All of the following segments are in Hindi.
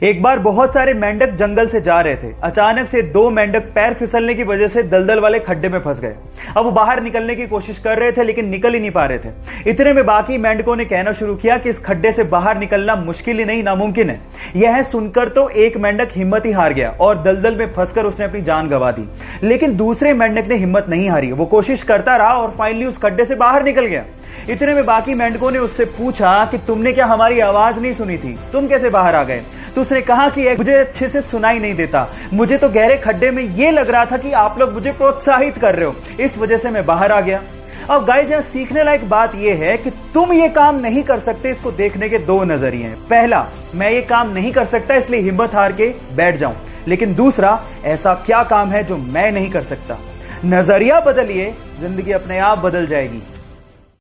एक बार बहुत सारे मेंढक जंगल से जा रहे थे। अचानक से दो मेंढक पैर फिसलने की वजह से दलदल वाले खड्डे में फंस गए। अब वो बाहर निकलने की कोशिश कर रहे थे लेकिन निकल ही नहीं पा रहे थे। इतने में बाकी मेंढकों ने कहना शुरू किया कि इस खड्डे से बाहर निकलना मुश्किल ही नहीं नामुमकिन है। यह सुनकर तो एक मेंढक हिम्मत ही हार गया और दलदल में फंसकर उसने अपनी जान गंवा दी। लेकिन दूसरे मेंढक ने हिम्मत नहीं हारी, वो कोशिश करता रहा और फाइनली उस खड्डे से बाहर निकल गया। इतने में बाकी मेंढकों ने उससे पूछा कि तुमने क्या हमारी आवाज नहीं सुनी थी, तुम कैसे बाहर आ गए? तो उसने कहा कि मुझे अच्छे से सुनाई नहीं देता, मुझे तो गहरे खड्डे में ये लग रहा था कि आप लोग मुझे प्रोत्साहित कर रहे हो, इस वजह से मैं बाहर आ गया। अब गाइस यहां सीखने लायक बात यह है कि तुम ये काम नहीं कर सकते, इसको देखने के दो नजरिए हैं। पहला, मैं ये काम नहीं कर सकता इसलिए हिम्मत हार के बैठ जाऊं, लेकिन दूसरा, ऐसा क्या काम है जो मैं नहीं कर सकता? नजरिया बदलिए, जिंदगी अपने आप बदल जाएगी।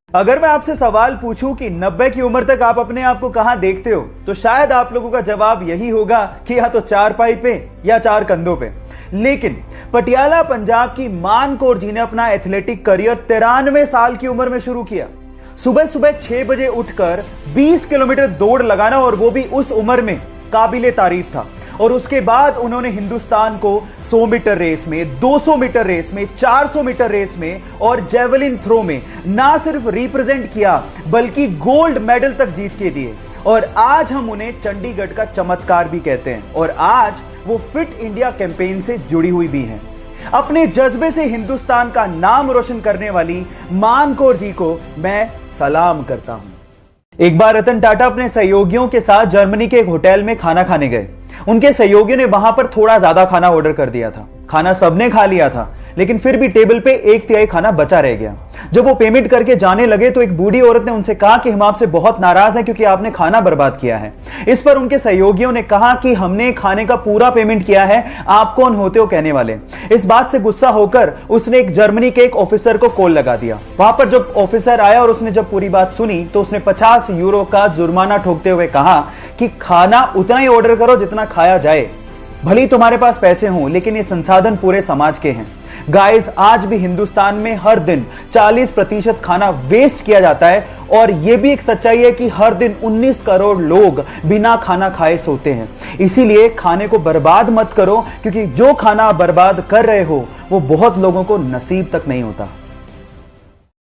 अगर मैं आपसे सवाल पूछूं कि 90 की उम्र तक आप अपने आप को कहां देखते हो, तो शायद आप लोगों का जवाब यही होगा कि या तो चारपाई पे या चार कंधों पे। लेकिन पटियाला पंजाब की मान कौर जी ने अपना एथलेटिक करियर 93 साल की उम्र में शुरू किया। सुबह सुबह 6 बजे उठकर 20 किलोमीटर दौड़ लगाना, और वो भी उस उम्र में, काबिले तारीफ था। और उसके बाद उन्होंने हिंदुस्तान को 100 मीटर रेस में, 200 मीटर रेस में, 400 मीटर रेस में और जेवलिन थ्रो में ना सिर्फ रिप्रेजेंट किया बल्कि गोल्ड मेडल तक जीत के दिए। और आज हम उन्हें चंडीगढ़ का चमत्कार भी कहते हैं, और आज वो फिट इंडिया कैंपेन से जुड़ी हुई भी हैं। अपने जज्बे से हिंदुस्तान का नाम रोशन करने वाली मान कौर जी को मैं सलाम करता हूं। एक बार रतन टाटा अपने सहयोगियों के साथ जर्मनी के एक होटल में खाना खाने गए। उनके सहयोगियों ने वहां पर थोड़ा ज्यादा खाना ऑर्डर कर दिया था। खाना सबने खा लिया था, लेकिन फिर भी टेबल पे 1/3 खाना बचा रह गया। जब वो पेमेंट करके जाने लगे तो एक बूढ़ी औरत ने उनसे कहा कि हम आपसे बहुत नाराज हैं क्योंकि आपने खाना बर्बाद किया है। इस पर उनके सहयोगियों ने कहा कि हमने खाने का पूरा पेमेंट किया है, आप कौन होते हो कहने वाले। इस बात से गुस्सा होकर उसने एक जर्मनी के एक ऑफिसर को कॉल लगा दिया। वहां पर जब ऑफिसर आया और उसने जब पूरी बात सुनी तो उसने 50 यूरो का जुर्माना ठोकते हुए कहा कि खाना उतना ही ऑर्डर करो जितना खाया जाए। भले तुम्हारे पास पैसे हों, लेकिन ये संसाधन पूरे समाज के हैं। गाइस, आज भी हिंदुस्तान में हर दिन 40% खाना वेस्ट किया जाता है, और यह भी एक सच्चाई है कि हर दिन 19 करोड़ लोग बिना खाना खाए सोते हैं। इसीलिए खाने को बर्बाद मत करो, क्योंकि जो खाना बर्बाद कर रहे हो वो बहुत लोगों को नसीब तक नहीं होता।